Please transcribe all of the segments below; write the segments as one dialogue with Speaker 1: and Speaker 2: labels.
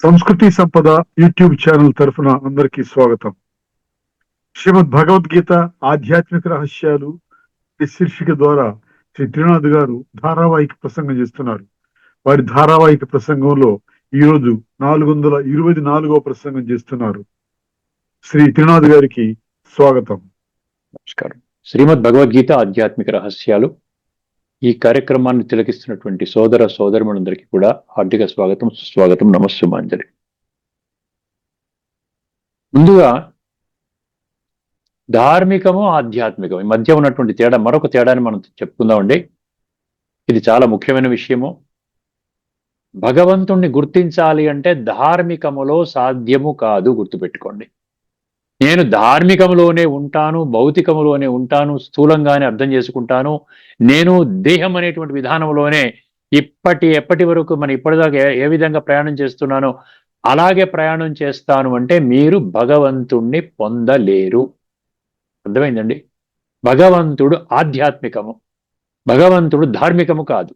Speaker 1: సంస్కృతి సంపద YouTube channel తరఫున అందరికీ స్వాగతం. శ్రీమద్ భగవద్గీత ఆధ్యాత్మిక రహస్యాలు ఈ శీర్షిక ద్వారా శ్రీ త్రినాథ్ గారు ధారావాహిక ప్రసంగం చేస్తున్నారు. వారి ధారావాహిక ప్రసంగంలో ఈ రోజు 424వ ప్రసంగం చేస్తున్నారు. శ్రీ త్రినాథ్ గారికి స్వాగతం.
Speaker 2: నమస్కారం. శ్రీమద్ భగవద్గీత ఆధ్యాత్మిక రహస్యాలు ఈ కార్యక్రమాన్ని తిలకిస్తున్నటువంటి సోదర సోదరులందరికీ కూడా హార్దిక స్వాగతం, సుస్వాగతం, నమస్సుమాంజలి. ముందుగా ధార్మికము ఆధ్యాత్మికము ఈ మధ్య ఉన్నటువంటి తేడా, మరొక తేడాని మనం చెప్పుకుందామండి. ఇది చాలా ముఖ్యమైన విషయము. భగవంతుణ్ణి గుర్తించాలి అంటే ధార్మికములో సాధ్యము కాదు, గుర్తుపెట్టుకోండి. నేను ధార్మికములోనే ఉంటాను, భౌతికములోనే ఉంటాను, స్థూలంగానే అర్థం చేసుకుంటాను, నేను దేహం అనేటువంటి విధానంలోనే ఎప్పటి వరకు మనం ఇప్పటిదాకా ఏ విధంగా ప్రయాణం చేస్తున్నానో అలాగే ప్రయాణం చేస్తాను అంటే మీరు భగవంతుణ్ణి పొందలేరు. అర్థమైందండి? భగవంతుడు ఆధ్యాత్మికము, భగవంతుడు ధార్మికము కాదు.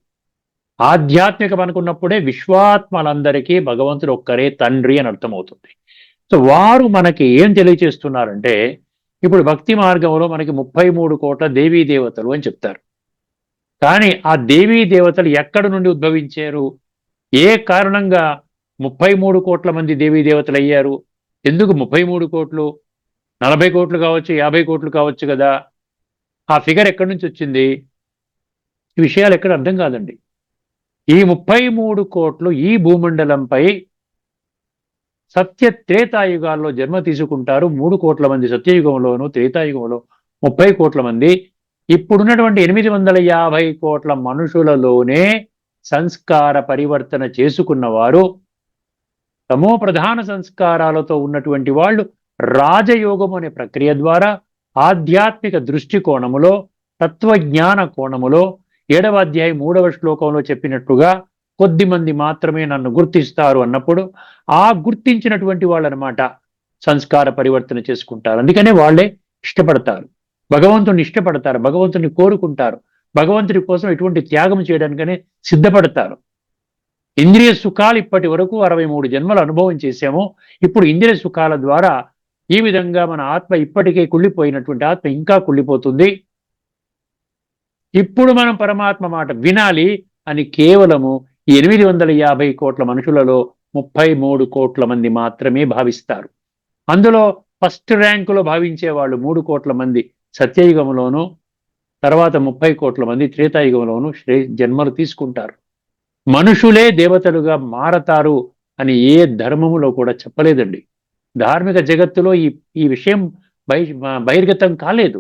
Speaker 2: ఆధ్యాత్మికం అనుకున్నప్పుడే విశ్వాత్మలందరికీ భగవంతుడు ఒక్కరే తండ్రి అని అర్థమవుతుంది. సో వారు మనకి ఏం తెలియచేస్తున్నారంటే, ఇప్పుడు భక్తి మార్గంలో మనకి 33 కోట్ల దేవీ దేవతలు అని చెప్తారు. కానీ ఆ దేవీ దేవతలు ఎక్కడి నుండి ఉద్భవించారు? ఏ కారణంగా 33 కోట్ల మంది దేవీ దేవతలు అయ్యారు? ఎందుకు 33 కోట్లు? 40 కోట్లు కావచ్చు, 50 కోట్లు కావచ్చు కదా. ఆ ఫిగర్ ఎక్కడి నుంచి వచ్చింది? ఈ విషయాలు ఎక్కడ అర్థం కాదండి. ఈ 33 కోట్లు ఈ భూమండలంపై సత్య త్రేతాయుగాల్లో జన్మ తీసుకుంటారు. 3 కోట్ల మంది సత్యయుగంలోను, త్రేతాయుగంలో 30 కోట్ల మంది. ఇప్పుడున్నటువంటి 850 కోట్ల మనుషులలోనే సంస్కార పరివర్తన చేసుకున్నవారు, తమో ప్రధాన సంస్కారాలతో ఉన్నటువంటి వాళ్ళు రాజయోగం అనే ప్రక్రియ ద్వారా ఆధ్యాత్మిక దృష్టికోణములో, తత్వజ్ఞాన కోణములో 7వ అధ్యాయం 3వ శ్లోకంలో చెప్పినట్లుగా కొద్దిమంది మాత్రమే నన్ను గుర్తిస్తారు అన్నప్పుడు ఆ గుర్తించినటువంటి వాళ్ళనమాట సంస్కార పరివర్తన చేసుకుంటారు. అందుకనే వాళ్ళే ఇష్టపడతారు, భగవంతుని ఇష్టపడతారు, భగవంతుని కోరుకుంటారు, భగవంతుడి కోసం ఎటువంటి త్యాగం చేయడానికనే సిద్ధపడతారు. ఇంద్రియ సుఖాలు ఇప్పటి వరకు 63 జన్మలు అనుభవం చేశాము. ఇప్పుడు ఇంద్రియ సుఖాల ద్వారా ఈ విధంగా మన ఆత్మ ఇప్పటికే కుళ్ళిపోయినటువంటి ఆత్మ ఇంకా కుళ్ళిపోతుంది. ఇప్పుడు మనం పరమాత్మ మాట వినాలి అని కేవలము ఈ 850 కోట్ల మనుషులలో 33 కోట్ల మంది మాత్రమే భావిస్తారు. అందులో ఫస్ట్ ర్యాంకులో భావించే వాళ్ళు 3 కోట్ల మంది సత్యయుగంలోను, తర్వాత 30 కోట్ల మంది త్రేతాయుగంలోను జన్మలు తీసుకుంటారు. మనుషులే దేవతలుగా మారతారు అని ఏ ధర్మములో కూడా చెప్పలేదండి. ధార్మిక జగత్తులో ఈ విషయం బహిర్గతం కాలేదు.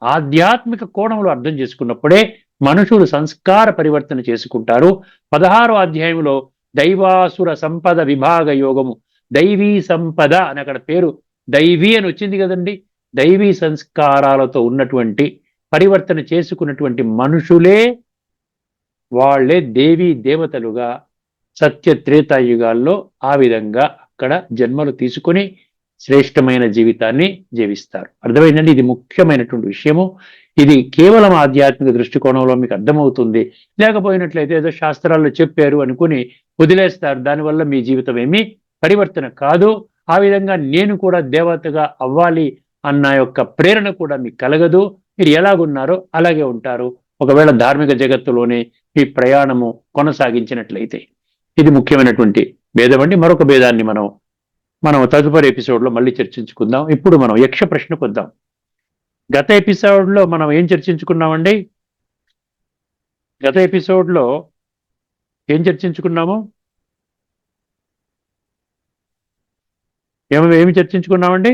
Speaker 2: ఆధ్యాత్మిక కోణంలో అర్థం చేసుకున్నప్పుడే మనుషులు సంస్కార పరివర్తన చేసుకుంటారు. 16వ అధ్యాయంలో దైవాసుర సంపద విభాగ యోగము, దైవీ సంపద అని అక్కడ పేరు దైవీ అని వచ్చింది కదండి. దైవీ సంస్కారాలతో ఉన్నటువంటి పరివర్తన చేసుకున్నటువంటి మనుషులే వాళ్లే దేవీ దేవతలుగా సత్య త్రేతాయుగాల్లో ఆ విధంగా అక్కడ జన్మలు తీసుకుని శ్రేష్టమైన జీవితాన్ని జీవిస్తారు. అర్థమైందండి? ఇది ముఖ్యమైనటువంటి విషయము. ఇది కేవలం ఆధ్యాత్మిక దృష్టికోణంలో మీకు అర్థమవుతుంది. లేకపోయినట్లయితే ఏదో శాస్త్రాల్లో చెప్పారు అనుకుని వదిలేస్తారు. దానివల్ల మీ జీవితం ఏమీ పరివర్తన కాదు. ఆ విధంగా నేను కూడా దేవతగా అవ్వాలి అన్న యొక్క ప్రేరణ కూడా మీకు కలగదు. మీరు ఎలాగున్నారో అలాగే ఉంటారు ఒకవేళ ధార్మిక జగత్తులోనే మీ ప్రయాణము కొనసాగించినట్లయితే. ఇది ముఖ్యమైనటువంటి భేదం అండి. మరొక భేదాన్ని మనం తదుపరి ఎపిసోడ్లో మళ్ళీ చర్చించుకుందాం. ఇప్పుడు మనం యక్ష ప్రశ్నకు వద్దాం. గత ఎపిసోడ్లో మనం ఏం చర్చించుకున్నామండి? గత ఎపిసోడ్లో ఏం చర్చించుకున్నాము? ఏమి చర్చించుకున్నామండి?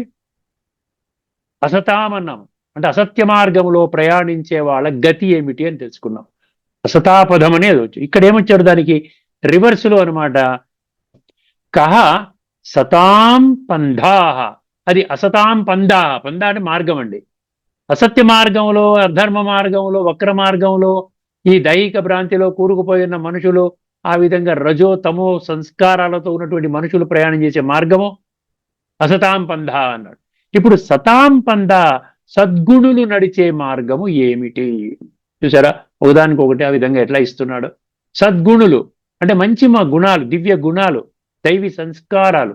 Speaker 2: అసతామన్నాము. అంటే అసత్య మార్గంలో ప్రయాణించే వాళ్ళ గతి ఏమిటి అని తెలుసుకున్నాం. అసతాపదం అనేది వచ్చు. ఇక్కడ ఏమొచ్చారు? దానికి రివర్స్లో అనమాట. కహ సతాం పంధాహ, అది అసతాం పంధాహ. పందా అంటే మార్గం అండి. అసత్య మార్గంలో, అధర్మ మార్గంలో, వక్ర మార్గంలో, ఈ దైహిక భ్రాంతిలో కూరుకుపోయిన మనుషులు, ఆ విధంగా రజో తమో సంస్కారాలతో ఉన్నటువంటి మనుషులు ప్రయాణం చేసే మార్గము అసతాం పంధా అన్నాడు. ఇప్పుడు సతాం పంధా, సద్గుణులు నడిచే మార్గము ఏమిటి? చూసారా, ఒకదానికి ఒకటి ఆ విధంగా ఎట్లా ఇస్తున్నాడు. సద్గుణులు అంటే మంచి మా గుణాలు, దివ్య గుణాలు, దైవీ సంస్కారాలు,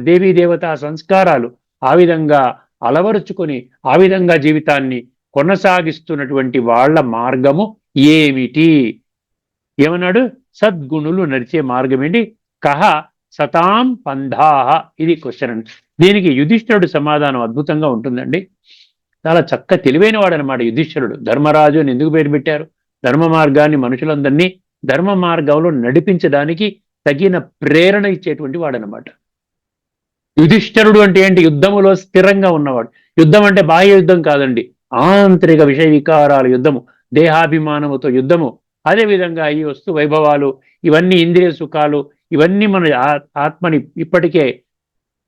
Speaker 2: దేవీ దేవతా సంస్కారాలు ఆ విధంగా అలవరుచుకొని ఆ విధంగా జీవితాన్ని కొనసాగిస్తున్నటువంటి వాళ్ళ మార్గము ఏమిటి? ఏమన్నాడు? సద్గుణులు నడిచే మార్గం ఏంటి? కహ సతాం పంధాహ. ఇది క్వశ్చన్ అండి. దీనికి యుధిష్ఠిరుడు సమాధానం అద్భుతంగా ఉంటుందండి. చాలా చక్క తెలివైన వాడు అనమాట యుధిష్ఠిరుడు. ధర్మరాజు అని ఎందుకు పేరు పెట్టారు? ధర్మ మార్గాన్ని మనుషులందరినీ ధర్మ మార్గంలో నడిపించడానికి తగిన ప్రేరణ ఇచ్చేటువంటి వాడనమాట. యుధిష్ఠిరుడు అంటే ఏంటి? యుద్ధములో స్థిరంగా ఉన్నవాడు. యుద్ధం అంటే బాహ్య యుద్ధం కాదండి, ఆంతరిక విషయ వికారాల యుద్ధము, దేహాభిమానముతో యుద్ధము. అదేవిధంగా ఈ వస్తు వైభవాలు, ఇవన్నీ ఇంద్రియ సుఖాలు, ఇవన్నీ మన ఆత్మని ఇప్పటికే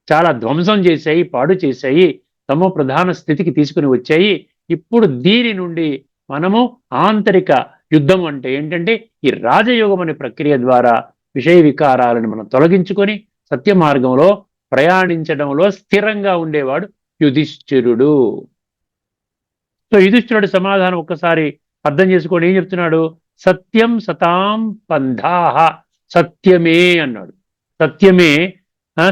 Speaker 2: చాలా ధ్వంసం చేశాయి, పాడు చేశాయి, తమో ప్రధాన స్థితికి తీసుకుని వచ్చాయి. ఇప్పుడు దీని నుండి మనము ఆంతరిక యుద్ధం అంటే ఏంటంటే ఈ రాజయోగం అనే ప్రక్రియ ద్వారా విషయ వికారాలను మనం తొలగించుకొని సత్య మార్గంలో ప్రయాణించడంలో స్థిరంగా ఉండేవాడు యుధిష్ఠిరుడు. సో యుధిష్ఠిరుడి సమాధానం ఒక్కసారి అర్థం చేసుకోండి. ఏం చెప్తున్నాడు? సత్యం సతాం పంధాహ. సత్యమే అన్నాడు. సత్యమే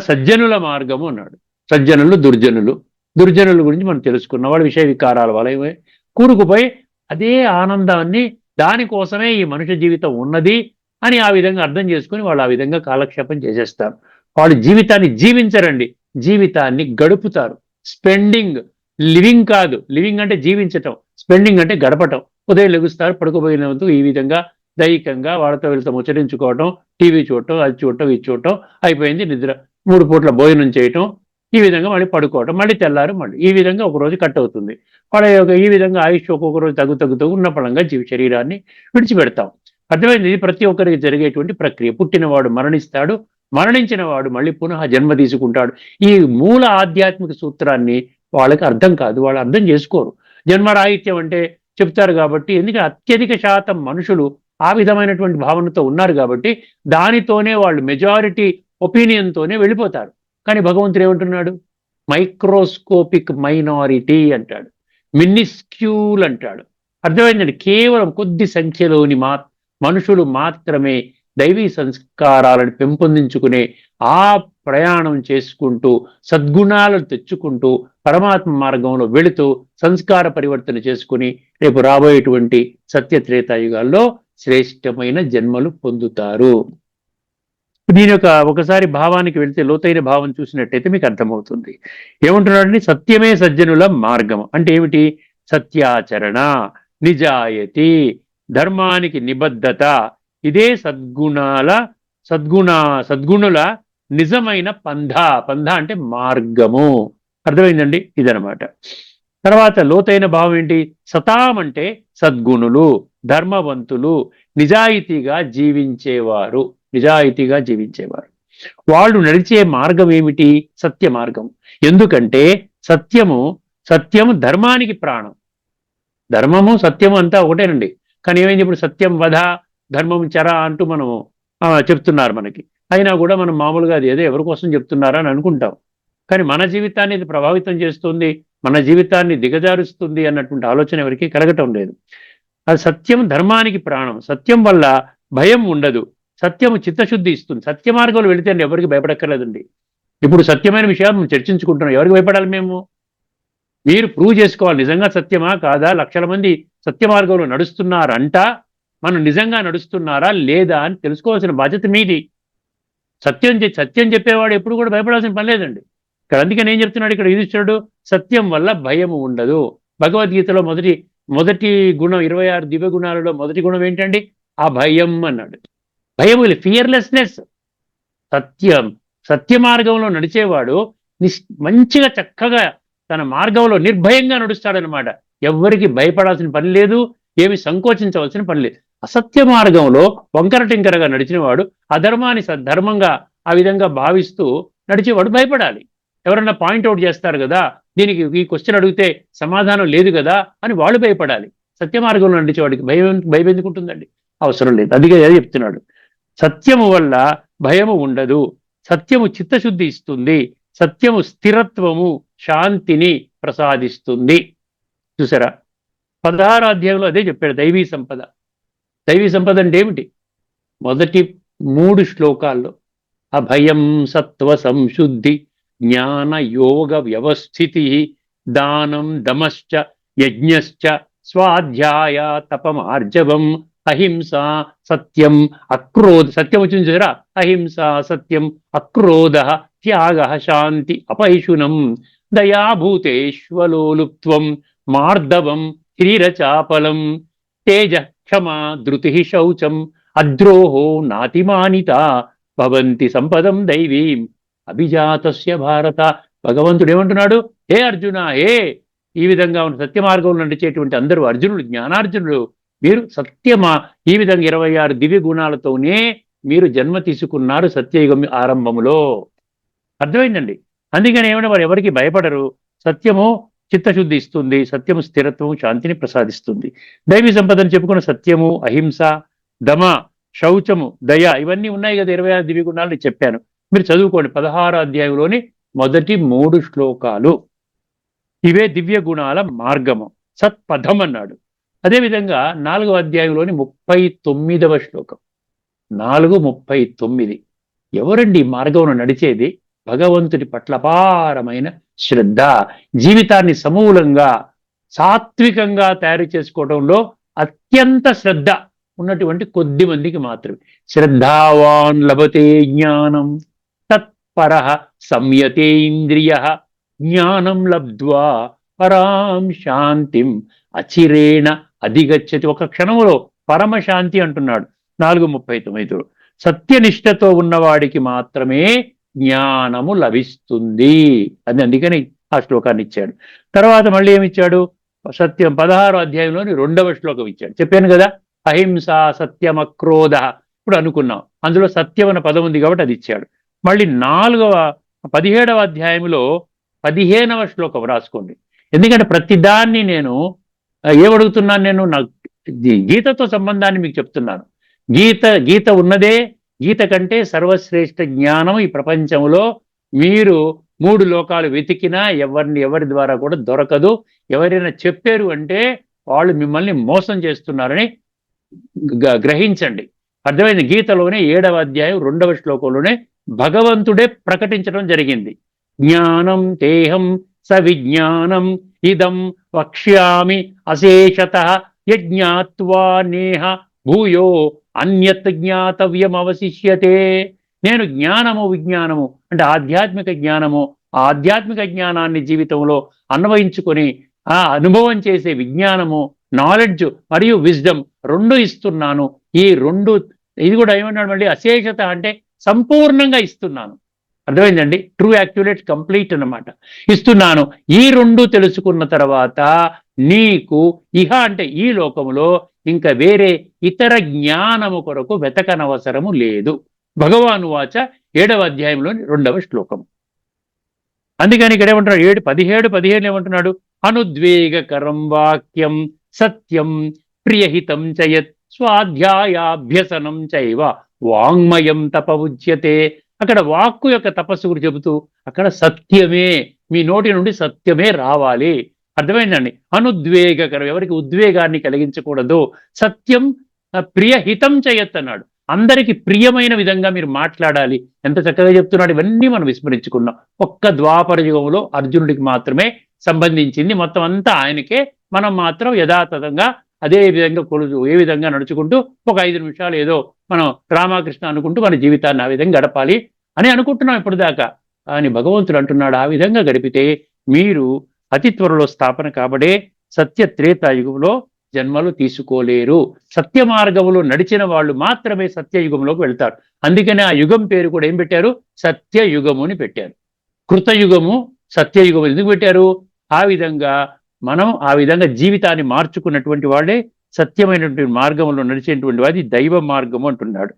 Speaker 2: సజ్జనుల మార్గము అన్నాడు. సజ్జనులు దుర్జనులు, దుర్జనుల గురించి మనం తెలుసుకున్నాం. వాడు విషయ వికారాల వల్ల కూరుకుపోయి అదే ఆనందాన్ని, దానికోసమే ఈ మనుష్య జీవితం ఉన్నది అని ఆ విధంగా అర్థం చేసుకుని వాళ్ళు ఆ విధంగా కాలక్షేపం చేసేస్తారు. వాళ్ళు జీవితాన్ని జీవించరండి, జీవితాన్ని గడుపుతారు. స్పెండింగ్, లివింగ్ కాదు. లివింగ్ అంటే జీవించటం, స్పెండింగ్ అంటే గడపటం. ఉదయం లెగుస్తారు, పడుకోబోయినందుకు ఈ విధంగా దైహికంగా వాళ్ళతో వీళ్ళతో ముచ్చరించుకోవటం, టీవీ చూడటం, అది చూడటం, ఇది చూడటం, అయిపోయింది నిద్ర. 3 పూట్ల భోజనం చేయటం, ఈ విధంగా మళ్ళీ పడుకోవటం, మళ్ళీ తెల్లారు మళ్ళీ ఈ విధంగా ఒక రోజు కట్ అవుతుంది. వాళ్ళ యొక్క ఈ విధంగా ఆయుష్ ఒక్కొక్క రోజు తగ్గుతూ ఉన్న పడంగా శరీరాన్ని విడిచిపెడతాం. అర్థమైంది? ఇది ప్రతి ఒక్కరికి జరిగేటువంటి ప్రక్రియ. పుట్టినవాడు మరణిస్తాడు, మరణించిన వాడు మళ్ళీ పునః జన్మ తీసుకుంటాడు. ఈ మూల ఆధ్యాత్మిక సూత్రాన్ని వాళ్ళకి అర్థం కాదు, వాళ్ళు అర్థం చేసుకోరు. జన్మరాహిత్యం అంటే చెప్తారు కాబట్టి, ఎందుకంటే అత్యధిక శాతం మనుషులు ఆ విధమైనటువంటి భావనతో ఉన్నారు కాబట్టి దానితోనే వాళ్ళు మెజారిటీ ఒపీనియన్తోనే వెళ్ళిపోతారు. కానీ భగవంతుడు ఏమంటున్నాడు? మైక్రోస్కోపిక్ మైనారిటీ అంటాడు, మినిస్క్యూల్ అంటాడు. అర్థమైందండి? కేవలం కొద్ది సంఖ్యలోని మనుషులు మాత్రమే దైవీ సంస్కారాలను పెంపొందించుకునే ఆ ప్రయాణం చేసుకుంటూ సద్గుణాలను తెచ్చుకుంటూ పరమాత్మ మార్గంలో వెళుతూ సంస్కార పరివర్తన చేసుకుని రేపు రాబోయేటువంటి సత్యత్రేతాయుగాల్లో శ్రేష్టమైన జన్మలు పొందుతారు. దీని యొక్క ఒకసారి భావానికి వెళ్తే, లోతైన భావం చూసినట్టయితే మీకు అర్థమవుతుంది. ఏమంటున్నాడండి? సత్యమే సజ్జనుల మార్గం అంటే ఏమిటి? సత్యాచరణ, నిజాయతి, ధర్మానికి నిబద్ధత, ఇదే సద్గుణుల నిజమైన పంధ. పంధ అంటే మార్గము. అర్థమైందండి? ఇదనమాట. తర్వాత లోతైన భావం ఏంటి? సతాం అంటే సద్గుణులు, ధర్మవంతులు, నిజాయితీగా జీవించేవారు. నిజాయితీగా జీవించేవారు వాళ్ళు నడిచే మార్గం ఏమిటి? సత్య మార్గం. ఎందుకంటే సత్యము ధర్మానికి ప్రాణం. ధర్మము సత్యము అంతా ఒకటేనండి. కానీ ఏమైంది? ఇప్పుడు సత్యం వధ, ధర్మం చర అంటూ మనము చెప్తున్నారు మనకి. అయినా కూడా మనం మామూలుగా అది ఏదో ఎవరి కోసం చెప్తున్నారా అని అనుకుంటాం. కానీ మన జీవితాన్ని ఇది ప్రభావితం చేస్తుంది, మన జీవితాన్ని దిగజారుస్తుంది అన్నటువంటి ఆలోచన ఎవరికి కలగటం లేదు. అది సత్యం ధర్మానికి ప్రాణం. సత్యం వల్ల భయం ఉండదు, సత్యము చిత్తశుద్ధి ఇస్తుంది. సత్య మార్గంలో వెళితే ఎవరికి భయపడక్కర్లేదండి. ఇప్పుడు సత్యమైన విషయాలు మనం చర్చించుకుంటున్నాం, ఎవరికి భయపడాలి? మీరు ప్రూవ్ చేసుకోవాలి నిజంగా సత్యమా కాదా. లక్షల మంది సత్య మార్గంలో నడుస్తున్నారంట, మనం నిజంగా నడుస్తున్నారా లేదా అని తెలుసుకోవాల్సిన బాధ్యత మీది. సత్యం చెప్పేవాడు ఎప్పుడు కూడా భయపడాల్సిన పని లేదండి. ఇక్కడ అందుకని ఏం చెప్తున్నాడు ఇక్కడ యుధిష్ఠిరుడు? సత్యం వల్ల భయం ఉండదు. భగవద్గీతలో మొదటి గుణం, 26 దివ్య గుణాలలో మొదటి గుణం ఏంటండి? ఆ భయం అన్నాడు. భయం, ఫియర్లెస్నెస్. సత్య మార్గంలో నడిచేవాడు మంచిగా చక్కగా తన మార్గంలో నిర్భయంగా నడుస్తాడనమాట. ఎవ్వరికి భయపడాల్సిన పని లేదు, ఏమి సంకోచించవలసిన పని లేదు. అసత్య మార్గంలో వంకర టింకరగా నడిచిన వాడు అధర్మాన్ని సద్ధర్మంగా ఆ విధంగా భావిస్తూ నడిచేవాడు భయపడాలి. ఎవరన్నా పాయింట్అవుట్ చేస్తారు కదా, దీనికి ఈ క్వశ్చన్ అడిగితే సమాధానం లేదు కదా అని వాళ్ళు భయపడాలి. సత్య మార్గంలో నడిచేవాడికి భయం ఎందుకు ఉంటుందండి? అవసరం లేదు. అదిగా చెప్తున్నాడు. సత్యము వల్ల భయము ఉండదు, సత్యము చిత్తశుద్ధి ఇస్తుంది, సత్యము స్థిరత్వము, శాంతిని ప్రసాదిస్తుంది. చూసారా? 16వ అధ్యాయంలో అదే చెప్పాడు. దైవీ సంపద. దైవీ సంపద అంటే ఏమిటి? మొదటి 3 శ్లోకాల్లో అభయం సత్వ సంశుద్ధి జ్ఞాన యోగ వ్యవస్థితి దానం దమశ్చ యజ్ఞశ్చ స్వాధ్యాయ తపమార్జవం అహింస సత్యం అక్రోధ సత్యం వచ్చింది చూసారా, అహింస సత్యం అక్రోధ త్యాగ శాంతి అపైషునం దయాభూతేష్వలోలుప్త్వం మార్దవం శ్రీరచాపలం తేజ క్షమా ధృతి శౌచం అద్రోహో నాతిమానిత భవంతి సంపదం దైవీం అభిజాతస్య భారత. భగవంతుడు ఏమంటున్నాడు, హే అర్జున, హే ఈ విధంగా ఉన్న సత్య మార్గంలో నడిచేటువంటి అందరూ అర్జునుడు, జ్ఞానార్జునుడు, మీరు సత్యమా ఈ విధంగా 26 దివ్య గుణాలతోనే మీరు జన్మ తీసుకున్నారు సత్యయుగం ఆరంభములో. అర్థమైందండి. అందుకని ఏమైనా వారు ఎవరికి భయపడరు. సత్యము చిత్తశుద్ధి ఇస్తుంది, సత్యము స్థిరత్వము శాంతిని ప్రసాదిస్తుంది. దైవీ సంపదని చెప్పుకున్న సత్యము, అహింస, దమ, శౌచము, దయ ఇవన్నీ ఉన్నాయి కదా 26 దివ్య గుణాలు చెప్పాను. మీరు చదువుకోండి 16వ అధ్యాయంలోని మొదటి 3 శ్లోకాలు. ఇవే దివ్య గుణాల మార్గము, సత్పథం అన్నాడు. అదేవిధంగా 4వ అధ్యాయంలోని 39వ శ్లోకం, 4:39. ఎవరండి మార్గంలో నడిచేది? భగవంతుడి పట్ల అపారమైన శ్రద్ధ, జీవితాన్ని సమూలంగా సాత్వికంగా తయారు చేసుకోవడంలో అత్యంత శ్రద్ధ ఉన్నటువంటి కొద్ది మందికి మాత్రమే. శ్రద్ధావాన్ లభతే జ్ఞానం తత్పర సంయతే ఇంద్రియ జ్ఞానం లబ్ధ్వా పరాం శాంతిం అచిరేణ అధిగచ్చతి. ఒక క్షణంలో పరమశాంతి అంటున్నాడు 4:39. సత్యనిష్టతో ఉన్నవాడికి మాత్రమే జ్ఞానము లభిస్తుంది అని అందుకని ఆ శ్లోకాన్ని ఇచ్చాడు. తర్వాత మళ్ళీ ఏమిచ్చాడు? సత్యం 16వ అధ్యాయంలోని 2వ శ్లోకం ఇచ్చాడు. చెప్పాను కదా, అహింస సత్యం అక్రోధ. ఇప్పుడు అనుకున్నాం అందులో సత్యం అన్న పదం ఉంది కాబట్టి అది ఇచ్చాడు. మళ్ళీ 17వ అధ్యాయంలో 15వ శ్లోకం రాసుకోండి. ఎందుకంటే ప్రతిదాన్ని నేను ఏమడుగుతున్నాను, నేను నా గీతతో సంబంధాన్ని మీకు చెప్తున్నాను. గీత ఉన్నదే, గీత కంటే సర్వశ్రేష్ఠ జ్ఞానం ఈ ప్రపంచంలో మీరు 3 లోకాలు వెతికినా ఎవరి ద్వారా కూడా దొరకదు. ఎవరైనా చెప్పారు అంటే వాళ్ళు మిమ్మల్ని మోసం చేస్తున్నారని గ్రహించండి. అర్థమైంది. గీతలోనే 7వ అధ్యాయం 2వ శ్లోకంలోనే భగవంతుడే ప్రకటించడం జరిగింది. జ్ఞానం తేహం సవిజ్ఞానం ఇదం వక్ష్యామి అశేషత యజ్ఞాత్వా నేహ భూయో అన్యత్ జ్ఞాతవ్యం అవశిష్యతే. నేను జ్ఞానము విజ్ఞానము అంటే ఆధ్యాత్మిక జ్ఞానము, ఆ ఆధ్యాత్మిక జ్ఞానాన్ని జీవితంలో అన్వయించుకొని ఆ అనుభవం చేసే విజ్ఞానము, నాలెడ్జ్ మరియు విజ్డమ్ 2 ఇస్తున్నాను. ఈ 2 ఇది కూడా ఏమన్నాడు మళ్ళీ, అశేషత అంటే సంపూర్ణంగా ఇస్తున్నాను. అర్థమైందండి. ట్రూ, యాక్యురేట్, కంప్లీట్ అన్నమాట. ఇస్తున్నాను. ఈ 2 తెలుసుకున్న తర్వాత నీకు ఇహ అంటే ఈ లోకములో ఇంకా వేరే ఇతర జ్ఞానము కొరకు వెతకనవసరము లేదు. భగవాను వాచ 7వ అధ్యాయంలోని 2వ శ్లోకం. అందుకని ఇక్కడ ఏమంటున్నాడు, 17 ఏమంటున్నాడు, అనుద్వేగకరం వాక్యం సత్యం ప్రియహితం చయత్ స్వాధ్యాయాభ్యసనం చైవ వాంగ్మయం తపవుచ్యతే. అక్కడ వాక్కు యొక్క తపస్సు గురించి చెబుతూ అక్కడ సత్యమే, మీ నోటి నుండి సత్యమే రావాలి. అర్థమైందండి. అనుద్వేగకరం, ఎవరికి ఉద్వేగాన్ని కలిగించకూడదు. సత్యం ప్రియహితం చేయత్ అన్నాడు. అందరికి ప్రియమైన విధంగా మీరు మాట్లాడాలి. ఎంత చక్కగా చెప్తున్నాడు. ఇవన్నీ మనం విస్మరించుకున్నాం. ఒక్క ద్వాపర యుగంలో అర్జునుడికి మాత్రమే సంబంధించింది, మొత్తం అంతా ఆయనకే. మనం మాత్రం యథాతథంగా అదే విధంగా ఏ విధంగా నడుచుకుంటూ ఒక 5 నిమిషాలు ఏదో మనం రామకృష్ణ అనుకుంటూ మన జీవితాన్ని ఆ విధంగా గడపాలి అని అనుకుంటున్నాం ఇప్పటిదాకా. అని భగవంతుడు అంటున్నాడు, ఆ విధంగా గడిపితే మీరు అతి త్వరలో స్థాపన కాబడే సత్య త్రేతాయుగంలో జన్మలు తీసుకోలేరు. సత్య మార్గంలో నడిచిన వాళ్ళు మాత్రమే సత్యయుగంలోకి వెళ్తారు. అందుకనే ఆ యుగం పేరు కూడా ఏం పెట్టారు, సత్యయుగము అని పెట్టారు. కృతయుగము సత్యయుగము ఎందుకు పెట్టారు? ఆ విధంగా మనం ఆ విధంగా జీవితాన్ని మార్చుకున్నటువంటి వాళ్ళే సత్యమైనటువంటి మార్గంలో నడిచేటువంటి వాది దైవ మార్గము అంటున్నాడు.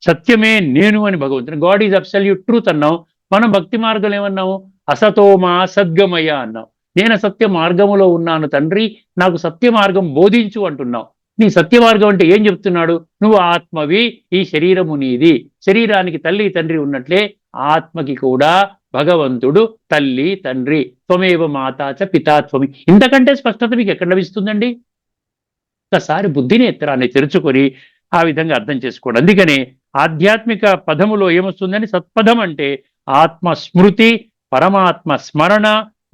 Speaker 2: సత్యమే నేను అని భగవంతుడు, గాడ్ ఈజ్ అబ్సల్యూట్ ట్రూత్ అన్నాం. మనం భక్తి మార్గంలో ఏమన్నాము, అసతోమా సద్గమయ అన్నాం. నేను సత్య మార్గములో ఉన్నాను తండ్రి, నాకు సత్య మార్గం బోధించు అంటున్నావు. నీ సత్య మార్గం అంటే ఏం చెప్తున్నాడు? నువ్వు ఆత్మవి, ఈ శరీరము నీది. శరీరానికి తల్లి తండ్రి ఉన్నట్లే ఆత్మకి కూడా భగవంతుడు తల్లి తండ్రి. త్వమేవ మాతాచ పితాత్వమి. ఇంతకంటే స్పష్టత మీకు ఎక్కడ లభిస్తుందండి? ఒకసారి బుద్ధి నేత్రాన్ని తెరుచుకొని ఆ విధంగా అర్థం చేసుకోండి. అందుకనే ఆధ్యాత్మిక పదములో ఏమొస్తుందని సత్పథం అంటే ఆత్మస్మృతి, పరమాత్మ స్మరణ,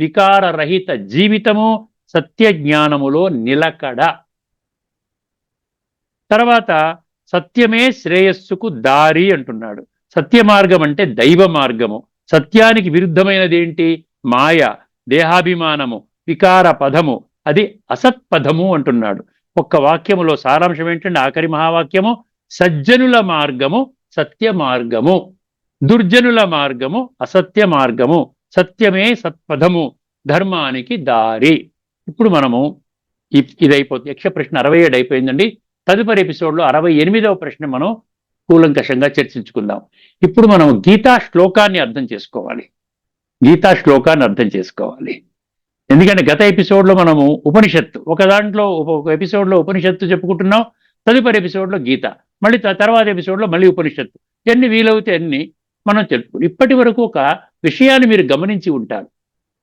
Speaker 2: వికారరహిత జీవితము, సత్య జ్ఞానములో నిలకడ. తర్వాత సత్యమే శ్రేయస్సుకు దారి అంటున్నాడు. సత్య మార్గం అంటే దైవ మార్గము. సత్యానికి విరుద్ధమైనది ఏంటి? మాయ, దేహాభిమానము, వికార పదము, అది అసత్పథము అంటున్నాడు. ఒక్క వాక్యములో సారాంశం ఏంటంటే ఆఖరి మహావాక్యము, సజ్జనుల మార్గము సత్య మార్గము, దుర్జనుల మార్గము అసత్య మార్గము, సత్యమే సత్పథము, ధర్మానికి దారి. ఇప్పుడు మనము ఇదైపోతుంది. యక్ష ప్రశ్న 67 అయిపోయిందండి. తదుపరి ఎపిసోడ్లో 68వ ప్రశ్న మనం కూలంకషంగా చర్చించుకుందాం. ఇప్పుడు మనం గీతా శ్లోకాన్ని అర్థం చేసుకోవాలి. గీతా శ్లోకాన్ని అర్థం చేసుకోవాలి. ఎందుకంటే గత ఎపిసోడ్లో మనము ఉపనిషత్తు, ఒక దాంట్లో ఒక ఎపిసోడ్లో ఉపనిషత్తు చెప్పుకుంటున్నాం, తదుపరి ఎపిసోడ్లో గీత, మళ్ళీ తర్వాత ఎపిసోడ్లో మళ్ళీ ఉపనిషత్తు. ఎన్ని వీలవుతే అన్ని మనం తెలుపుకుంటాం. ఇప్పటి వరకు ఒక విషయాన్ని మీరు గమనించి ఉంటారు.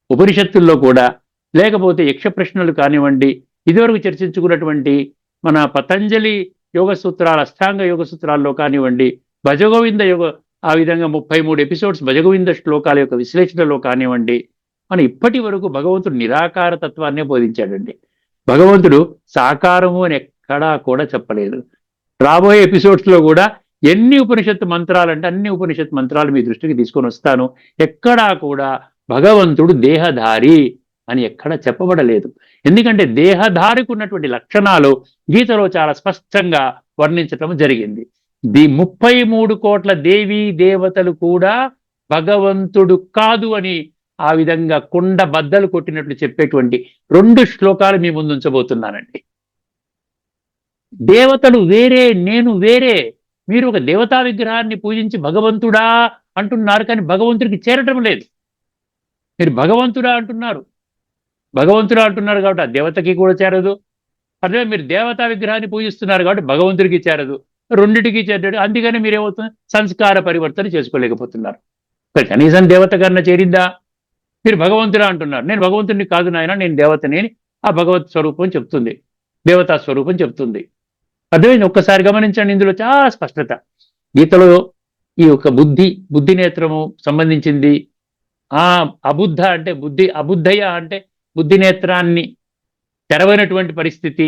Speaker 2: ఉపనిషత్తుల్లో కూడా, లేకపోతే యక్ష ప్రశ్నలు కానివ్వండి, ఇదివరకు చర్చించుకున్నటువంటి మన పతంజలి యోగ సూత్రాలు, అష్టాంగ యోగ సూత్రాల్లో కానివ్వండి, భజగోవింద యోగ, ఆ విధంగా 33 ఎపిసోడ్స్ భజగోవింద శ్లోకాల యొక్క విశ్లేషణలో కానివ్వండి, మనం ఇప్పటి వరకు భగవంతుడు నిరాకార తత్వాన్నే బోధించాడండి. భగవంతుడు సాకారము అని ఎక్కడా కూడా చెప్పలేదు. రాబోయే ఎపిసోడ్స్లో కూడా ఎన్ని ఉపనిషత్తు మంత్రాలు అంటే అన్ని ఉపనిషత్తు మంత్రాలు మీ దృష్టికి తీసుకొని వస్తాను. ఎక్కడా కూడా భగవంతుడు దేహధారి అని ఎక్కడ చెప్పబడలేదు. ఎందుకంటే దేహధారికి ఉన్నటువంటి లక్షణాలు గీతలో చాలా స్పష్టంగా వర్ణించటం జరిగింది. 33 కోట్ల దేవీ దేవతలు కూడా భగవంతుడు కాదు అని ఆ విధంగా కుండ బద్దలు కొట్టినట్లు చెప్పేటువంటి 2 శ్లోకాలు మీ ముందు ఉంచబోతున్నానండి. దేవతలు వేరే, నేను వేరే. మీరు ఒక దేవతా విగ్రహాన్ని పూజించి భగవంతుడా అంటున్నారు, కానీ భగవంతుడికి చేరటం లేదు. మీరు భగవంతుడా అంటున్నారు, భగవంతుడా అంటున్నారు కాబట్టి ఆ దేవతకి కూడా చేరదు. అదే మీరు దేవతా విగ్రహాన్ని పూజిస్తున్నారు కాబట్టి భగవంతుడికి చేరదు, రెండిటికి చేరదు. అందుకని మీరేమవుతుంది, సంస్కార పరివర్తన చేసుకోలేకపోతున్నారు. కనీసం దేవత కన్నా చేరిందా? మీరు భగవంతుడా అంటున్నారు, నేను భగవంతుడిని కాదు నాయన, నేను దేవతని అని ఆ భగవత్ స్వరూపం చెప్తుంది, దేవతా స్వరూపం చెప్తుంది. అర్థమైంది? ఒక్కసారి గమనించండి, ఇందులో చాలా స్పష్టత. గీతలో ఈ యొక్క బుద్ధి నేత్రము సంబంధించింది. ఆ అబుద్ధ అంటే బుద్ధి, అబుద్ధయ అంటే బుద్ధి నేత్రాన్ని తెరవనటువంటి పరిస్థితి,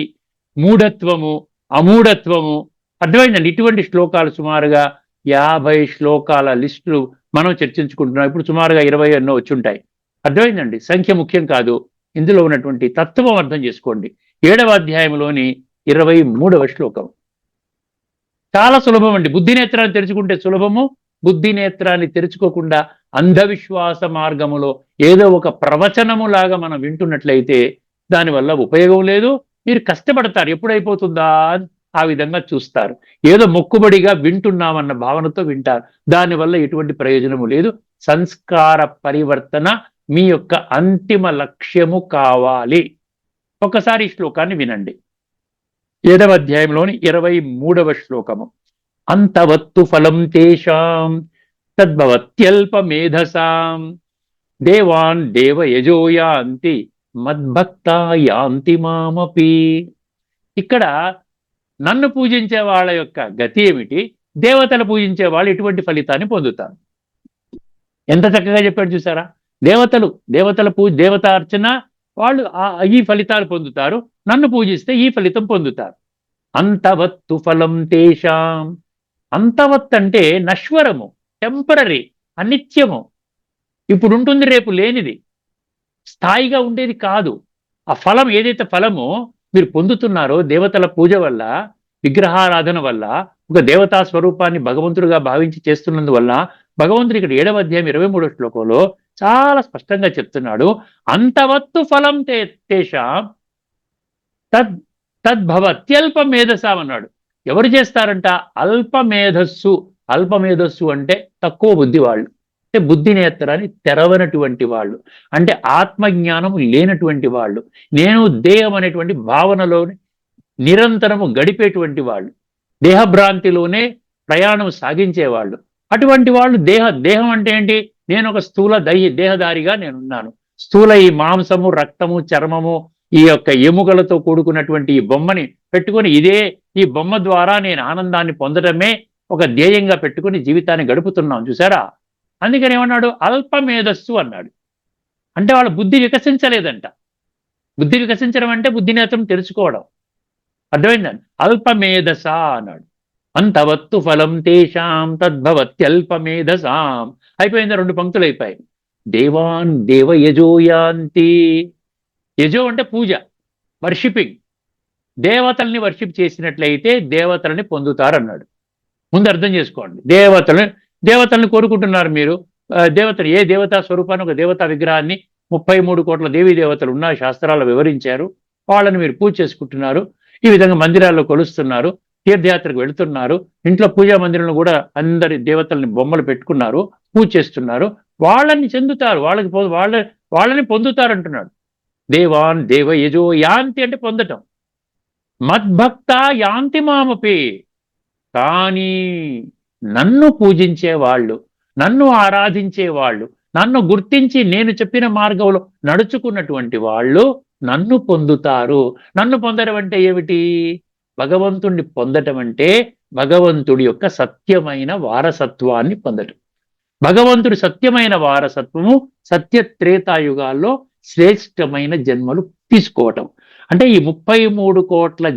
Speaker 2: మూఢత్వము, అమూఢత్వము. అర్థమైందండి? ఇటువంటి శ్లోకాలు సుమారుగా 50 శ్లోకాల లిస్టులు మనం చర్చించుకుంటున్నాం. ఇప్పుడు సుమారుగా 20 ఎన్నో వచ్చి ఉంటాయి. అర్థమైందండి? సంఖ్య ముఖ్యం కాదు, ఇందులో ఉన్నటువంటి తత్వం అర్థం చేసుకోండి. 7వ అధ్యాయంలోని 23వ శ్లోకం చాలా సులభం అండి. బుద్ధి నేత్రాన్ని తెరుచుకుంటే సులభము, బుద్ధి నేత్రాన్ని తెరుచుకోకుండా అంధవిశ్వాస మార్గములో ఏదో ఒక ప్రవచనము లాగా మనం వింటున్నట్లయితే దానివల్ల ఉపయోగం లేదు. మీరు కష్టపడతారు, ఎప్పుడైపోతుందా ఆ విధంగా చూస్తారు. ఏదో మొక్కుబడిగా వింటున్నామన్న భావనతో వింటారు, దానివల్ల ఎటువంటి ప్రయోజనము లేదు. సంస్కార పరివర్తన మీ యొక్క అంతిమ లక్ష్యము కావాలి. ఒకసారి ఈ శ్లోకాన్ని వినండి. 7వ అధ్యాయంలోని 23వ శ్లోకము. అంతవత్తు ఫలం తేషాం తద్భవత్యల్ప మేధసాం దేవాన్ దేవయజో యాంతి మద్భక్తా యాంతి మామపి. ఇక్కడ నన్ను పూజించే వాళ్ళ యొక్క గతి ఏమిటి, దేవతలు పూజించే వాళ్ళు ఎటువంటి ఫలితాన్ని పొందుతారు. ఎంత చక్కగా చెప్పాడు చూసారా? దేవతార్చన వాళ్ళు ఈ ఫలితాలు పొందుతారు, నన్ను పూజిస్తే ఈ ఫలితం పొందుతారు. అంతవత్తు ఫలం తేషాం. అంతవత్ అంటే నశ్వరము, టెంపరరీ, అనిత్యము, ఇప్పుడు ఉంటుంది రేపు లేనిది, స్థాయిగా ఉండేది కాదు. ఆ ఫలం ఏదైతే ఫలమో మీరు పొందుతున్నారో దేవతల పూజ వల్ల, విగ్రహారాధన వల్ల, ఒక దేవతా స్వరూపాన్ని భగవంతుడిగా భావించి చేస్తున్నందువల్ల భగవంతుడు ఇక్కడ 7వ అధ్యాయం 23వ శ్లోకంలో చాలా స్పష్టంగా చెప్తున్నాడు. అంతవత్తు ఫలం తేషాం తద్భవత్యల్ప మేధసాం అన్నాడు. ఎవరు చేస్తారంట? అల్పమేధస్సు. అల్పమేధస్సు అంటే తక్కువ బుద్ధి వాళ్ళు, అంటే బుద్ధి నేత్రాన్ని తెరవనటువంటి వాళ్ళు, అంటే ఆత్మజ్ఞానము లేనటువంటి వాళ్ళు, నేను దేహం అనేటువంటి భావనలో నిరంతరము గడిపేటువంటి వాళ్ళు, దేహభ్రాంతిలోనే ప్రయాణం సాగించేవాళ్ళు. అటువంటి వాళ్ళు దేహం అంటే ఏంటి? నేను ఒక స్థూల దేహదారిగా నేనున్నాను. స్థూల ఈ మాంసము, రక్తము, చర్మము, ఈ యొక్క ఎముకలతో కూడుకున్నటువంటి ఈ బొమ్మని పెట్టుకొని ఈ బొమ్మ ద్వారా నేను ఆనందాన్ని పొందడమే ఒక ధ్యేయంగా పెట్టుకుని జీవితాన్ని గడుపుతున్నాం చూసారా. అందుకని ఏమన్నాడు, అల్పమేధస్సు అన్నాడు. అంటే వాళ్ళ బుద్ధి వికసించలేదంట. బుద్ధి వికసించడం అంటే బుద్ధినేత్రం తెలుసుకోవడం. అర్థమైందండి. అల్పమేధస అన్నాడు. అంతవత్తు ఫలం తేషాం తద్భవత్యల్పమేధసాం. అయిపోయింది, 2 పంక్తులు అయిపోయాయి. దేవాన్ దేవయజోయాంతి. యజో అంటే పూజ, వర్షిపింగ్. దేవతల్ని వర్షిప్ చేసినట్లయితే దేవతల్ని పొందుతారన్నాడు. ముందు అర్థం చేసుకోండి. దేవతల్ని కోరుకుంటున్నారు మీరు. దేవతలు, ఏ దేవతా స్వరూపాన్ని, ఒక దేవతా విగ్రహాన్ని, 33 కోట్ల దేవీ దేవతలు ఉన్న శాస్త్రాలు వివరించారు. వాళ్ళని మీరు పూజ చేసుకుంటున్నారు. ఈ విధంగా మందిరాల్లో కొలుస్తున్నారు, తీర్థయాత్రకు వెళుతున్నారు, ఇంట్లో పూజా మందిరంలో కూడా అందరి దేవతల్ని బొమ్మలు పెట్టుకున్నారు, పూజ చేస్తున్నారు. వాళ్ళని చెందుతారు, వాళ్ళని పొందుతారంటున్నాడు. దేవాన్ దేవయజో యాంతి అంటే పొందటం. మద్భక్త యాంతి మామపి. కానీ నన్ను పూజించే వాళ్ళు, నన్ను ఆరాధించే వాళ్ళు, నన్ను గుర్తించి నేను చెప్పిన మార్గంలో నడుచుకున్నటువంటి వాళ్ళు నన్ను పొందుతారు. నన్ను పొందడం అంటే ఏమిటి? భగవంతుణ్ణి పొందటం అంటే భగవంతుడి యొక్క సత్యమైన వారసత్వాన్ని పొందటం. భగవంతుడి సత్యమైన వారసత్వము సత్యత్రేతాయుగాల్లో శ్రేష్టమైన జన్మలు తీసుకోవటం. అంటే ఈ 33 కోట్ల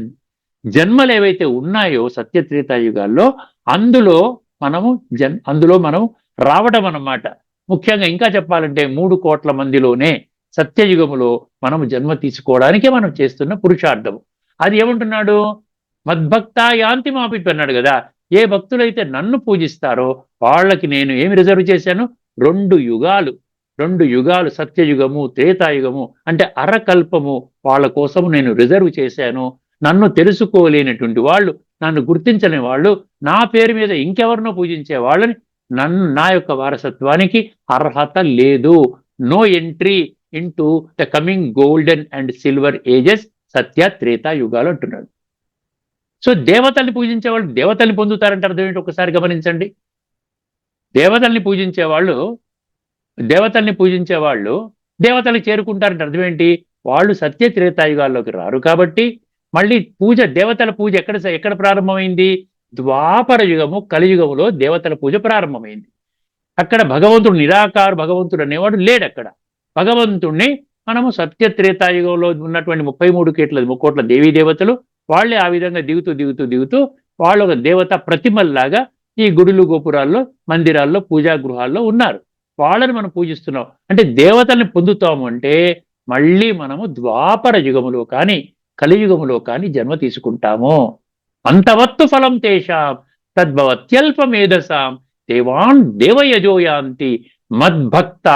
Speaker 2: జన్మలు ఏవైతే ఉన్నాయో సత్యత్రేతాయుగాల్లో, అందులో మనం రావడం అన్నమాట. ముఖ్యంగా ఇంకా చెప్పాలంటే 3 కోట్ల మందిలోనే సత్యయుగములో మనం జన్మ తీసుకోవడానికే మనం చేస్తున్న పురుషార్థము. అది ఏమంటున్నాడు? మద్భక్త యాంతి మాపి అన్నాడు కదా. ఏ భక్తులైతే నన్ను పూజిస్తారో వాళ్ళకి నేను ఏమి రిజర్వ్ చేశాను? 2 యుగాలు సత్యయుగము, త్రేతాయుగము అంటే అరకల్పము వాళ్ళ కోసం నేను రిజర్వ్ చేశాను. నన్ను తెలుసుకోలేనటువంటి వాళ్ళు, నన్ను గుర్తించలేని వాళ్ళు, నా పేరు మీద ఇంకెవరినో పూజించే వాళ్ళని నా యొక్క వారసత్వానికి అర్హత లేదు. No entry into the coming golden and silver ages, Satya Treta యుగాలు అంటున్నాడు. సో దేవతల్ని పూజించే వాళ్ళు దేవతల్ని పొందుతారంటే అర్థం ఏంటి ఒకసారి గమనించండి. దేవతల్ని పూజించే వాళ్ళు దేవతలకు చేరుకుంటారంటే అర్థం ఏంటి? వాళ్ళు సత్య త్రేతాయుగాల్లోకి రారు కాబట్టి మళ్ళీ దేవతల పూజ ఎక్కడ ప్రారంభమైంది? ద్వాపర యుగము, కలియుగములో దేవతల పూజ ప్రారంభమైంది. అక్కడ భగవంతుడు నిరాకారు భగవంతుడు అనేవాడు లేడు. అక్కడ భగవంతుణ్ణి మనము సత్య త్రేతాయుగంలో ఉన్నటువంటి 33 కోట్ల దేవీ దేవతలు వాళ్ళే ఆ విధంగా దిగుతూ వాళ్ళు ఒక దేవత ప్రతిమల్లాగా ఈ గుడులు, గోపురాల్లో, మందిరాల్లో, పూజా గృహాల్లో ఉన్నారు. వాళ్ళని మనం పూజిస్తున్నాం. అంటే దేవతల్ని పొందుతాము అంటే మళ్ళీ మనము ద్వాపర యుగములో కానీ కలియుగములో కానీ జన్మ తీసుకుంటాము. అంతవత్తు ఫలం తేషాం తద్భవత్యల్పమేధసాం దేవాన్ దేవయజోయాంతి మద్భక్త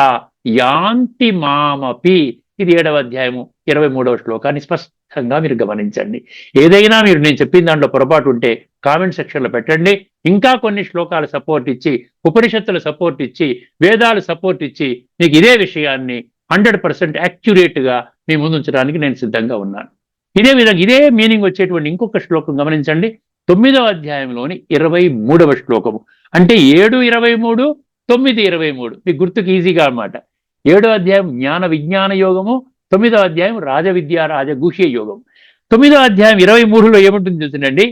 Speaker 2: యాంతి మామపి. ఇది 7వ అధ్యాయము 23వ శ్లోకాన్ని స్పష్టంగా మీరు గమనించండి. ఏదైనా నేను చెప్పిన దాంట్లో పొరపాటు ఉంటే కామెంట్ సెక్షన్లో పెట్టండి. ఇంకా కొన్ని శ్లోకాలు సపోర్ట్ ఇచ్చి, ఉపనిషత్తుల సపోర్ట్ ఇచ్చి, వేదాలు సపోర్ట్ ఇచ్చి మీకు ఇదే విషయాన్ని 100% యాక్యురేట్గా మీ ముందుంచడానికి నేను సిద్ధంగా ఉన్నాను. ఇదే విధంగా ఇదే మీనింగ్ వచ్చేటువంటి ఇంకొక శ్లోకం గమనించండి. 9వ అధ్యాయంలోని 23వ శ్లోకము. అంటే 7:23, 9:23 మీకు గుర్తుకు ఈజీగా అన్నమాట. 7వ అధ్యాయం జ్ఞాన విజ్ఞాన యోగము, 9వ అధ్యాయం రాజవిద్య రాజగూహ్య యోగం. 9వ అధ్యాయం 23లో ఏముంటుంది చూసిందండి?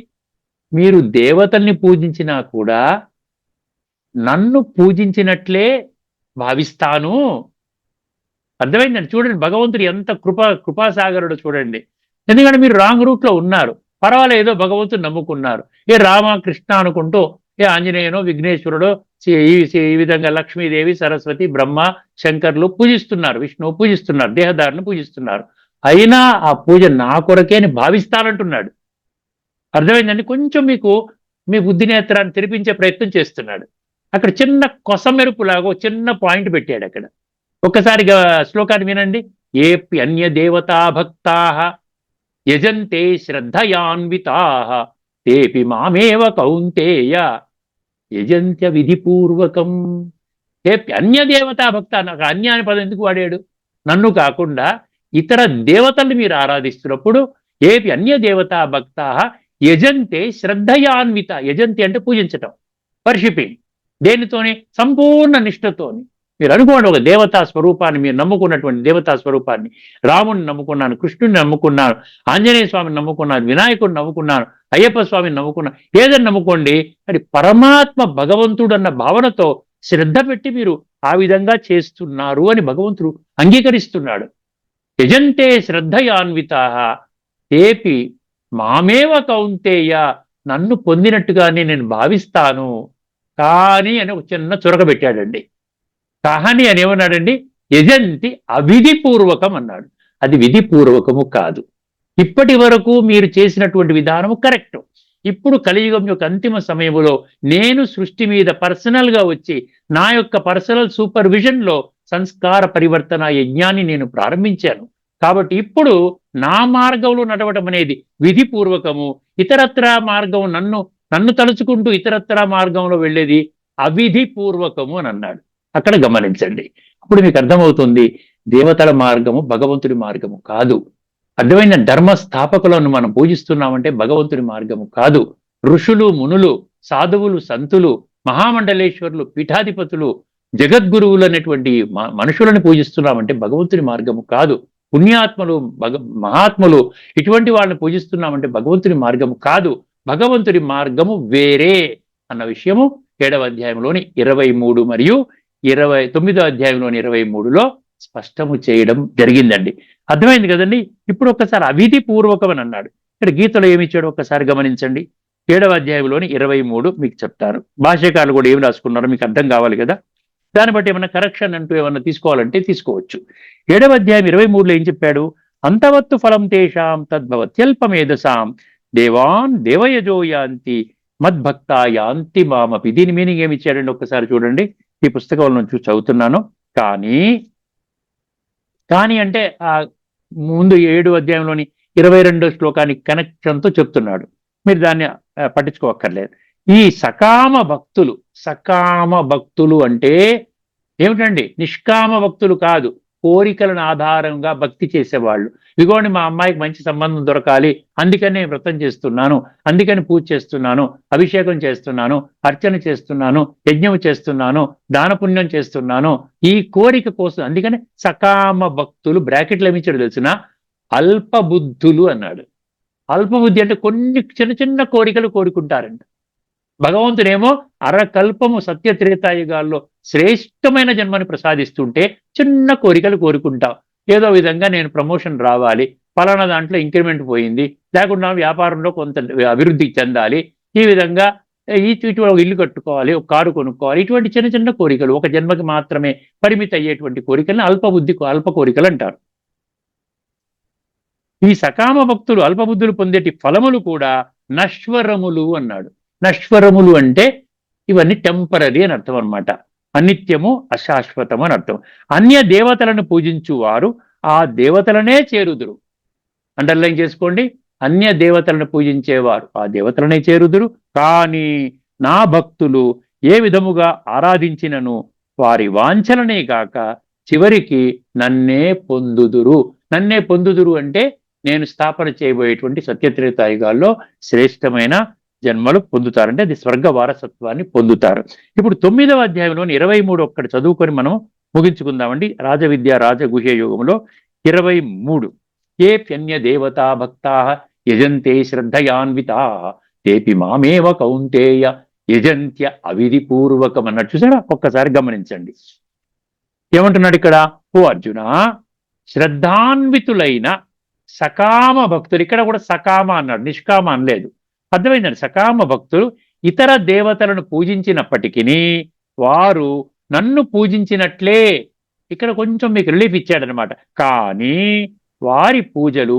Speaker 2: మీరు దేవతల్ని పూజించినా కూడా నన్ను పూజించినట్లే భావిస్తాను. అర్థమైందండి? చూడండి భగవంతుడు ఎంత కృపాసాగరుడు చూడండి. ఎందుకంటే మీరు రాంగ్ రూట్లో ఉన్నారు, పర్వాలేదో భగవంతుడు నమ్ముకున్నారు. ఏ రామ కృష్ణ అనుకుంటూ ఏ ఆంజనేయనో విఘ్నేశ్వరుడో ఈ విధంగా లక్ష్మీదేవి, సరస్వతి, బ్రహ్మ, శంకర్లు పూజిస్తున్నారు, విష్ణువు పూజిస్తున్నారు, దేహదారుని పూజిస్తున్నారు. అయినా ఆ పూజ నా కొరకే అని భావిస్తానంటున్నాడు. అర్థమైందండి? కొంచెం మీకు మీ బుద్ధి నేత్రాన్ని తెరిపించే ప్రయత్నం చేస్తున్నాడు. అక్కడ చిన్న కొసమెరుపులాగా చిన్న పాయింట్ పెట్టాడు అక్కడ. ఒక్కసారి శ్లోకాన్ని వినండి. ఏపి అన్య దేవతా భక్తా యజంతే శ్రద్ధయాన్వితా తేపి మామేవ కౌంతేయ యజంత్య విధిపూర్వకం. ఏపి అన్య దేవతా భక్త. నాకు అన్య అనే పదం ఎందుకు వాడాడు? నన్ను కాకుండా ఇతర దేవతల్ని మీరు ఆరాధిస్తున్నప్పుడు ఏపి అన్య దేవతా భక్తా యజంతే శ్రద్ధయాన్విత. యజంతి అంటే పూజించటం, వర్షిపింగ్. దేనితోని? సంపూర్ణ నిష్ఠతోని, మీరు అనుకోండి, ఒక దేవతా స్వరూపాన్ని, మీరు నమ్ముకున్నటువంటి దేవతా స్వరూపాన్ని, రాముడిని నమ్ముకున్నాను, కృష్ణుడిని నమ్ముకున్నాను, ఆంజనేయ స్వామిని నమ్ముకున్నాను, వినాయకుడిని నమ్ముకున్నాను, అయ్యప్ప స్వామిని నమ్ముకున్నాను, ఏదని నమ్ముకోండి, అది పరమాత్మ భగవంతుడు అన్న భావనతో శ్రద్ధ పెట్టి మీరు ఆ విధంగా చేస్తున్నారు అని భగవంతుడు అంగీకరిస్తున్నాడు. యజంతే శ్రద్ధయాన్వితా తేపి మామేవ కౌంతేయ, నన్ను పొందినట్టుగానే నేను భావిస్తాను కానీ అని ఒక చిన్న చొరక పెట్టాడండి. కానీ అని ఏమన్నాడండి, యజంతి అవిధిపూర్వకం అన్నాడు. అది విధిపూర్వకము కాదు. ఇప్పటి వరకు మీరు చేసినటువంటి విధానము కరెక్ట్. ఇప్పుడు కలియుగం యొక్క అంతిమ సమయంలో నేను సృష్టి మీద పర్సనల్ గా వచ్చి నా యొక్క పర్సనల్ సూపర్విజన్ లో సంస్కార పరివర్తన యజ్ఞాన్ని నేను ప్రారంభించాను. కాబట్టి ఇప్పుడు నా మార్గంలో నడవడం అనేది విధిపూర్వకము, ఇతరత్రా మార్గం నన్ను తలుచుకుంటూ ఇతరత్రా మార్గంలో వెళ్ళేది అవిధిపూర్వకము అని అన్నాడు. అక్కడ గమనించండి. అప్పుడు మీకు అర్థమవుతుంది, దేవతల మార్గము భగవంతుడి మార్గము కాదు. అర్థమైన ధర్మ స్థాపకులను మనం పూజిస్తున్నామంటే భగవంతుడి మార్గము కాదు. ఋషులు, మునులు, సాధువులు, సంతులు, మహామండలేశ్వరులు, పీఠాధిపతులు, జగద్గురువులు అనేటువంటి మనుషులను పూజిస్తున్నామంటే భగవంతుడి మార్గము కాదు. పుణ్యాత్మలు, మహాత్ములు, ఇటువంటి వాళ్ళని పూజిస్తున్నామంటే భగవంతుడి మార్గము కాదు. భగవంతుడి మార్గము వేరే అన్న విషయము 7వ అధ్యాయంలోని 23 మరియు 29వ అధ్యాయంలోని 23లో స్పష్టము చేయడం జరిగిందండి. అర్థమైంది కదండి. ఇప్పుడు ఒక్కసారి అవిధి పూర్వకం అని అన్నాడు. ఇక్కడ గీతలో ఏమి ఇచ్చాడో ఒక్కసారి గమనించండి. 7వ అధ్యాయంలోని 23 మీకు చెప్తాను. భాష్యకారులు కూడా ఏమి రాసుకున్నారో మీకు అర్థం కావాలి కదా. దాన్ని బట్టి ఏమన్నా కరెక్షన్ అంటూ ఏమన్నా తీసుకోవాలంటే తీసుకోవచ్చు. 7వ అధ్యాయం 23లో ఏం చెప్పాడు, అంతవత్తు ఫలం తేషాం తద్భవత్యల్పమేధసాం దేవాన్ దేవయజో యాంతి మద్భక్త యాంతి మామపి. దీని మీనింగ్ ఏమి ఇచ్చాడండి ఒక్కసారి చూడండి. ఈ పుస్తకంలో నుంచి చదువుతున్నాను. కానీ అంటే ఆ ముందు 7వ అధ్యాయంలోని 22వ శ్లోకానికి కనెక్షన్తో చెప్తున్నాడు. మీరు దాన్ని పట్టించుకోక్కర్లేదు. ఈ సకామ భక్తులు అంటే ఏమిటండి? నిష్కామ భక్తులు కాదు, కోరికలను ఆధారంగా భక్తి చేసేవాళ్ళు. ఇదిగోండి, మా అమ్మాయికి మంచి సంబంధం దొరకాలి, అందుకని నేను వ్రతం చేస్తున్నాను, అందుకని పూజ చేస్తున్నాను, అభిషేకం చేస్తున్నాను, అర్చన చేస్తున్నాను, యజ్ఞం చేస్తున్నాను, దానపుణ్యం చేస్తున్నాను, ఈ కోరిక కోసం. అందుకని సకామ భక్తులు బ్రాకెట్లు ఏమిచ్చాడు తెలిసిన, అల్పబుద్ధులు అన్నాడు. అల్పబుద్ధి అంటే కొన్ని చిన్న చిన్న కోరికలు కోరుకుంటారంట. భగవంతుడేమో అరకల్పము సత్యత్రేతాయుగాల్లో శ్రేష్టమైన జన్మని ప్రసాదిస్తుంటే చిన్న కోరికలు కోరుకుంటాం. ఏదో విధంగా నేను ప్రమోషన్ రావాలి, ఫలానా దాంట్లో ఇంక్రిమెంట్ పోయింది, లేకుండా వ్యాపారంలో కొంత అభివృద్ధి చెందాలి, ఈ విధంగా ఇటువంటి ఒక ఇల్లు కట్టుకోవాలి, ఒక కారు కొనుక్కోవాలి, ఇటువంటి చిన్న చిన్న కోరికలు, ఒక జన్మకి మాత్రమే పరిమితి అయ్యేటువంటి కోరికలను అల్ప కోరికలు అంటారు. ఈ సకామ భక్తులు అల్పబుద్ధులు పొందేటి ఫలములు కూడా నశ్వరములు అన్నాడు. నశ్వరములు అంటే ఇవన్నీ టెంపరీ అని అర్థం అనమాట. అనిత్యము, అశాశ్వతము అని అర్థం. అన్య దేవతలను పూజించువారు ఆ దేవతలనే చేరుదురు. అండర్లైన్ చేసుకోండి. అన్య దేవతలను పూజించేవారు ఆ దేవతలనే చేరుదురు. కానీ నా భక్తులు ఏ విధముగా ఆరాధించినను వారి వాంఛలనే కాక చివరికి నన్నే పొందుదురు. నన్నే పొందుదురు అంటే నేను స్థాపన చేయబోయేటువంటి సత్యత్రేతాయుగాల్లో శ్రేష్టమైన జన్మలు పొందుతారంటే అది స్వర్గ వారసత్వాన్ని పొందుతారు. ఇప్పుడు 9వ అధ్యాయంలోని 23 ఒక్కటి చదువుకొని మనం ముగించుకుందామండి. రాజవిద్య రాజగుహ్య యోగంలో 23 ఏప్యన్య దేవతా భక్తా యజంతే శ్రద్ధయాన్వితా తేపి మామేవ కౌంతేయ యజంత్య అవిధిపూర్వకం అన్నట్టు చూసారా. ఒక్కసారి గమనించండి ఏమంటున్నాడు ఇక్కడ. ఓ అర్జున, శ్రద్ధాన్వితులైన సకామ భక్తులు, ఇక్కడ కూడా సకామ అన్నాడు, నిష్కామ అనలేదు. అర్థమైందండి. సకామ భక్తులు ఇతర దేవతలను పూజించినప్పటికీ వారు నన్ను పూజించినట్లే. ఇక్కడ కొంచెం మీకు రిలీఫ్ ఇచ్చాడనమాట. కానీ వారి పూజలు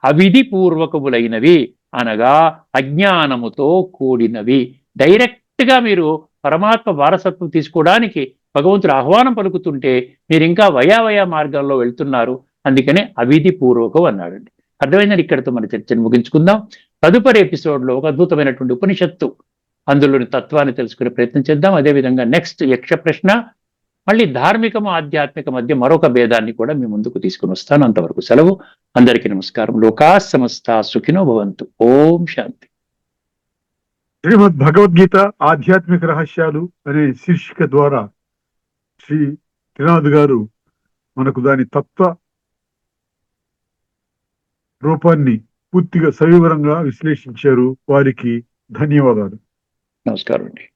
Speaker 2: అవిధి పూర్వకములైనవి, అనగా అజ్ఞానముతో కూడినవి. డైరెక్ట్గా మీరు పరమాత్మ వారసత్వం తీసుకోవడానికి భగవంతుడు ఆహ్వానం పలుకుతుంటే మీరు ఇంకా వయావయా మార్గంలో వెళ్తున్నారు. అందుకనే అవిధి పూర్వకం అన్నాడండి. అర్థమైందని ఇక్కడితో మన చర్చను ముగించుకుందాం. తదుపరి ఎపిసోడ్లో ఒక అద్భుతమైనటువంటి ఉపనిషత్తు, అందులోని తత్వాన్ని తెలుసుకునే ప్రయత్నం చేద్దాం. అదేవిధంగా నెక్స్ట్ యక్ష ప్రశ్న, మళ్ళీ ధార్మికము ఆధ్యాత్మిక మధ్య మరొక భేదాన్ని కూడా మీ ముందుకు తీసుకుని వస్తాను. అంతవరకు సెలవు. అందరికీ నమస్కారం. లోకా సమస్త సుఖినో భవంతు. ఓం శాంతి.
Speaker 1: శ్రీమద్ భగవద్గీత ఆధ్యాత్మిక రహస్యాలు అనే శీర్షిక ద్వారా శ్రీ త్రినాథ్ గారు మనకు దాని తత్వ రూపాన్ని పూర్తిగా సవివరంగా విశ్లేషించారు. వారికి ధన్యవాదాలు.
Speaker 2: నమస్కారం అండి.